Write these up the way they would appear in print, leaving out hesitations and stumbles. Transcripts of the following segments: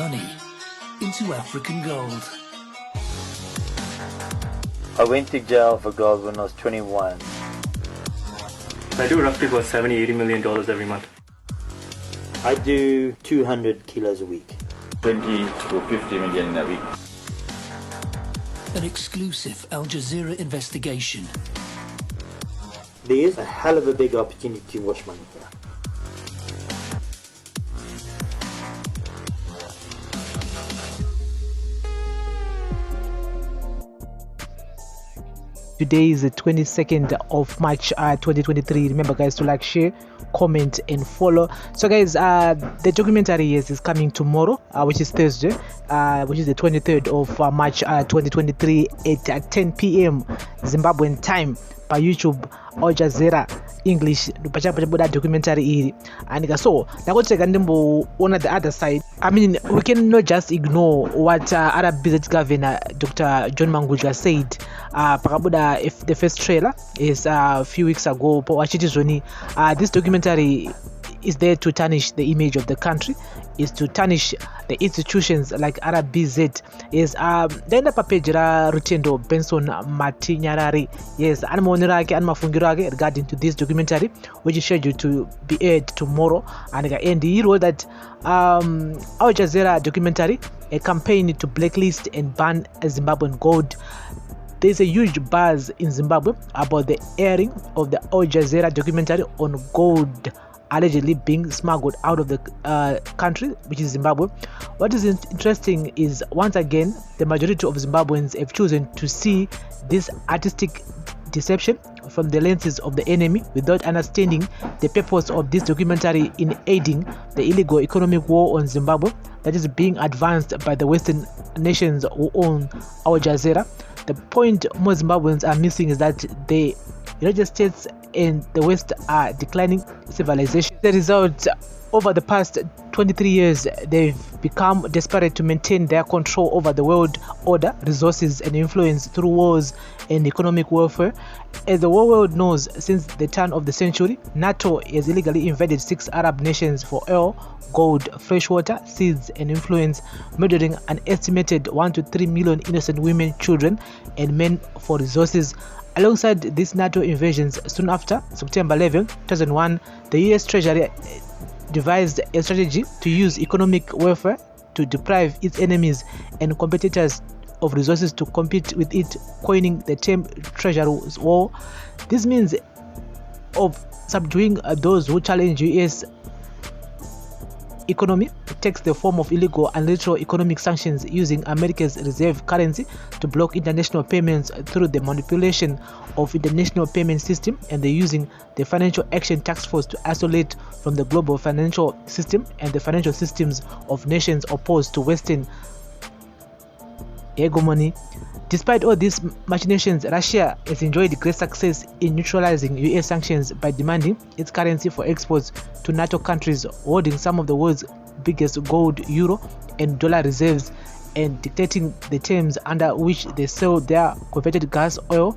money into African gold. I went to jail for gold when I was 21. I do roughly about $70-80 million every month. I do 200 kilos a week. 20 to 50 million a week. An exclusive Al Jazeera investigation. There is a hell of a big opportunity to wash money here. Today is the 22nd of March 2023. Remember guys to like, share, comment and follow. So guys, the documentary is coming tomorrow, which is Thursday, which is the 23rd of March 2023 at 10 p.m. Zimbabwean time by YouTube Al Jazeera English pachapachabuda documentary iri. And so nakoteka ndimbo on the other side. I mean, we cannot just ignore what Arab Business Governor Dr. John Mangudya said. Pakabuda, if the first trailer is a few weeks ago, this documentary is there to tarnish the image of the country, is to tarnish the institutions like RBZ. Yes, then the papejira Rutendo Benson Matinyarari. Yes, Anmonirake and Mafungirage regarding to this documentary, which is scheduled to be aired tomorrow. And the hero that Al Jazeera documentary, a campaign to blacklist and ban Zimbabwean gold. There's a huge buzz in Zimbabwe about the airing of the Al Jazeera documentary on gold allegedly being smuggled out of the country, which is Zimbabwe. What is interesting is, once again, the majority of Zimbabweans have chosen to see this artistic deception from the lenses of the enemy without understanding the purpose of this documentary in aiding the illegal economic war on Zimbabwe that is being advanced by the Western nations who own Al Jazeera. The point most Zimbabweans are missing is that the United States and the West are declining civilization. The result, over the past 23 years, they've become desperate to maintain their control over the world order, resources and influence through wars and economic warfare. As the whole world knows, since the turn of the century, NATO has illegally invaded 6 Arab nations for oil, gold, freshwater, seeds and influence, murdering an estimated 1 to 3 million innocent women, children and men for resources. Alongside these NATO invasions, soon after September 11, 2001, the US Treasury devised a strategy to use economic warfare to deprive its enemies and competitors of resources to compete with it, coining the term Treasury War. This means of subduing those who challenge US economy. Takes the form of illegal and literal economic sanctions using America's reserve currency to block international payments through the manipulation of international payment system, and they're using the Financial Action Task Force to isolate from the global financial system and the financial systems of nations opposed to Western hegemony. Despite all these machinations, Russia has enjoyed great success in neutralizing US sanctions by demanding its currency for exports to NATO countries holding some of the world's biggest gold, euro and dollar reserves, and dictating the terms under which they sell their converted gas, oil,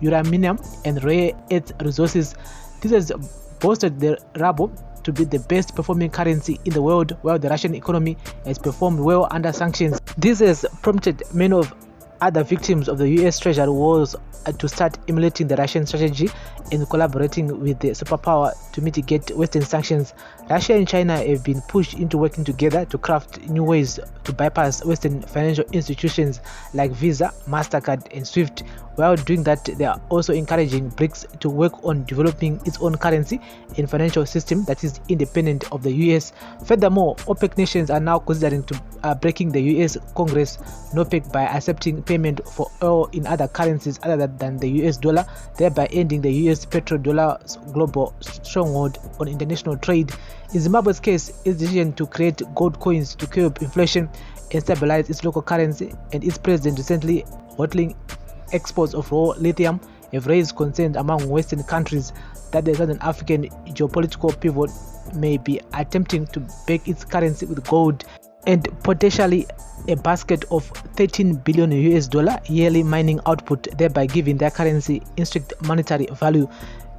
uranium and rare earth resources. This has boosted the ruble to be the best performing currency in the world, while the Russian economy has performed well under sanctions. This has prompted many of other victims of the US Treasury wars to start emulating the Russian strategy and collaborating with the superpower to mitigate Western sanctions. Russia and China have been pushed into working together to craft new ways to bypass Western financial institutions like Visa, MasterCard and SWIFT. While doing that, they are also encouraging BRICS to work on developing its own currency and financial system that is independent of the US. Furthermore, OPEC nations are now considering breaking the US Congress NOPEC by accepting payment for oil in other currencies other than the US dollar, thereby ending the US petrodollar's global stronghold on international trade. In Zimbabwe's case, its decision to create gold coins to curb inflation and stabilize its local currency, and its president recently bottling exports of raw lithium, have raised concerns among Western countries that the Southern African geopolitical pivot may be attempting to back its currency with gold and potentially a basket of 13 billion US dollar yearly mining output, thereby giving their currency intrinsic monetary value.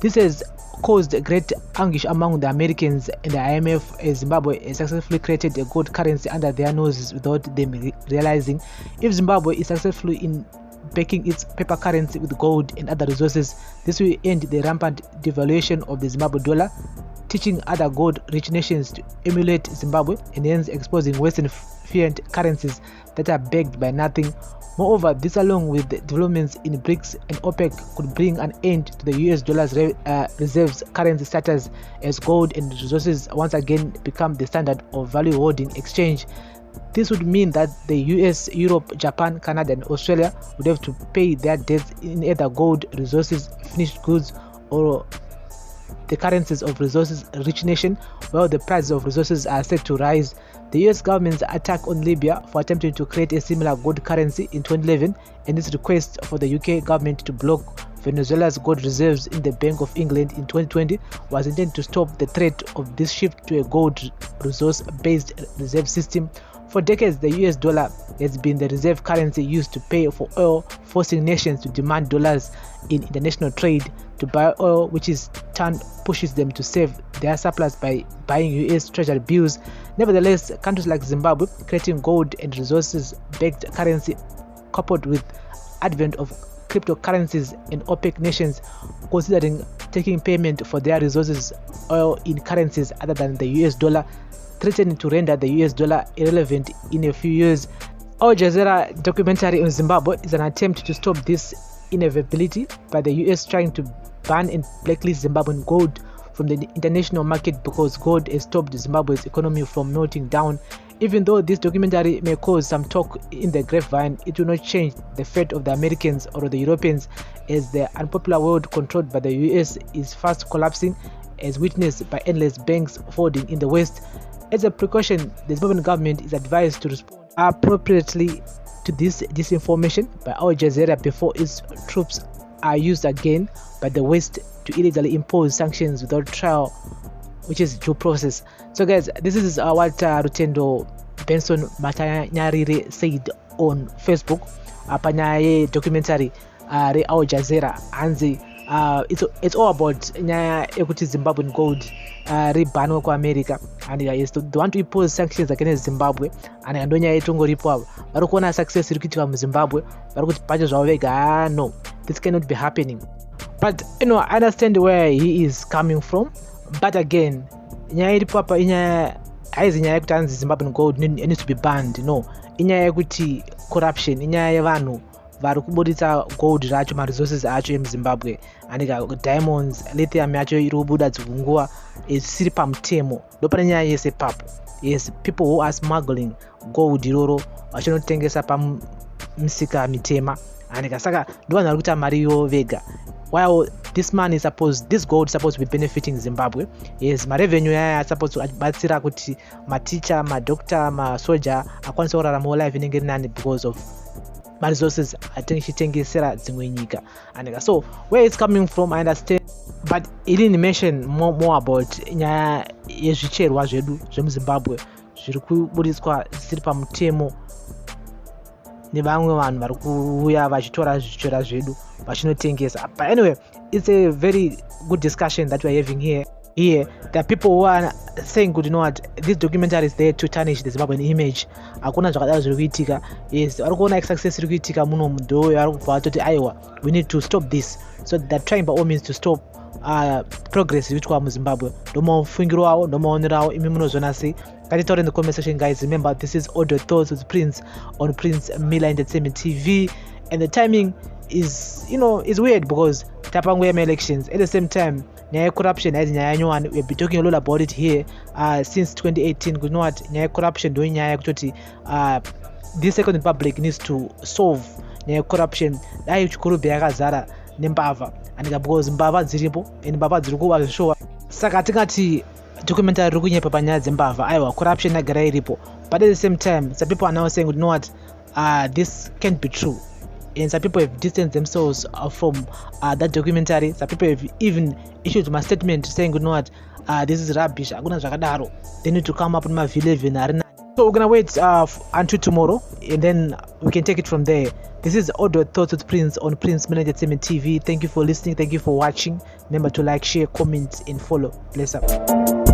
This has caused great anguish among the Americans and the IMF as Zimbabwe has successfully created a gold currency under their noses without them realizing. If Zimbabwe is successful in backing its paper currency with gold and other resources, this will end the rampant devaluation of the Zimbabwe dollar, teaching other gold-rich nations to emulate Zimbabwe and hence exposing Western fiat currencies that are backed by nothing. Moreover, this along with the developments in BRICS and OPEC could bring an end to the US dollar's reserves currency status as gold and resources once again become the standard of value holding exchange. This would mean that the US, Europe, Japan, Canada and Australia would have to pay their debts in either gold, resources, finished goods or the currencies of resources-rich nation, while the prices of resources are set to rise. The US government's attack on Libya for attempting to create a similar gold currency in 2011 and its request for the UK government to block Venezuela's gold reserves in the Bank of England in 2020 was intended to stop the threat of this shift to a gold resource-based reserve system. For decades, the US dollar has been the reserve currency used to pay for oil, forcing nations to demand dollars in international trade to buy oil, which in turn pushes them to save their surplus by buying US treasury bills. Nevertheless, countries like Zimbabwe creating gold and resources-backed currency coupled with advent of cryptocurrencies and OPEC nations considering taking payment for their resources oil in currencies other than the US dollar, threatening to render the US dollar irrelevant in a few years. Al Jazeera documentary on Zimbabwe is an attempt to stop this inevitability by the US trying to ban and blacklist Zimbabwean gold from the international market because gold has stopped Zimbabwe's economy from melting down. Even though this documentary may cause some talk in the grapevine, it will not change the fate of the Americans or the Europeans, as the unpopular world controlled by the US is fast collapsing, as witnessed by endless banks folding in the West. As a precaution, the Zimbabwean government is advised to respond appropriately to this disinformation by Al Jazeera before its troops are used again by the West to illegally impose sanctions without trial, which is due process. So guys, this is what Rutendo Benson Matanyarire said on Facebook panyaya documentary re Al Jazeera anzi it's all about nyaya yekuti Zimbabwean gold ribanwe kuAmerica and they want to impose sanctions against Zimbabwe and andonyaya itongoripo avo vari kuona success iri kuitika muZimbabwe vari kuti pacho zvavo vega no, this cannot be happening. But I understand where he is coming from, but again nyaya iripo apa inyaya haizi nyaya yekuti anzi Zimbabwean gold needs to be banned, no, inyaya yekuti corruption, inyaya yevanhu vari kuburitsa gold racho maresources acho emuZimbabwe anika diamonds, lithium yacho iri kubuda dzunguwa isiri pamutemo. Ndopane nyaya yese papo. Yes, people who are smuggling gold iroro vachinotengesa pamusika mitema anika saka ndovanhu vari kuita mari ivo vega, while this gold is supposed to be benefiting Zimbabwe. Yes, revenue yaya supposed to batsira kuti maticha, madoctor, masoja akwanisa kurarama life inenge iri nani because of resources achitengesera dzimwe nyika anika. So where it's coming from I understand, but it didn't mention more about nyaya yezvicherwa zvedu zvemuZimbabwe zviri kuburitswa zvisiri pamutemo nevamwe vanhu vari kuuya vachitora zvicherwa zvedu vachinotengesa. But anyway, it's a very good discussion that we're having here. There are people who are saying, good, this documentary is there to tarnish the Zimbabwean image. Hakuna zvakadaro zviri kuitika. Yes, vari kuona success iri kuitika muno muDhoyo, vari kubva vatoti aiwa, we need to stop this. So they're trying by all means to stop progress iri kuitwa muZimbabwe. Ndomafungiro avo, ndomaonero avo, imi munozviona sei? Ngatitaure in the comment section, guys. Remember, this is Audio Thoughts with Prince on Prince Miller Entertainment TV, and the timing is is weird because tapangoya elections at the same time. Nyaya corruption as nyaya nyowani, we've been talking a lot about it here since 2018. Nyaya corruption ndo nyaya kutoti this Second Republic needs to solve nyaya corruption. Dai chikurubhe yakazara nembavha anika because mbavha dziripo and mbavha dziri kuva zvishowa. Saka tingati documentary iri kunyepa panyaya dzembavha, aiwa corruption yagara iripo, but at the same time some people are now saying this can't be true. And some people have distanced themselves from that documentary. Some people have even issued my statement saying, this is rubbish. They need to come up with my 11 arena. So we're gonna wait until tomorrow, and then we can take it from there. This is Audio Thoughts with Prince on Prince Media Entertainment TV. Thank you for listening. Thank you for watching. Remember to like, share, comment, and follow. Bless up.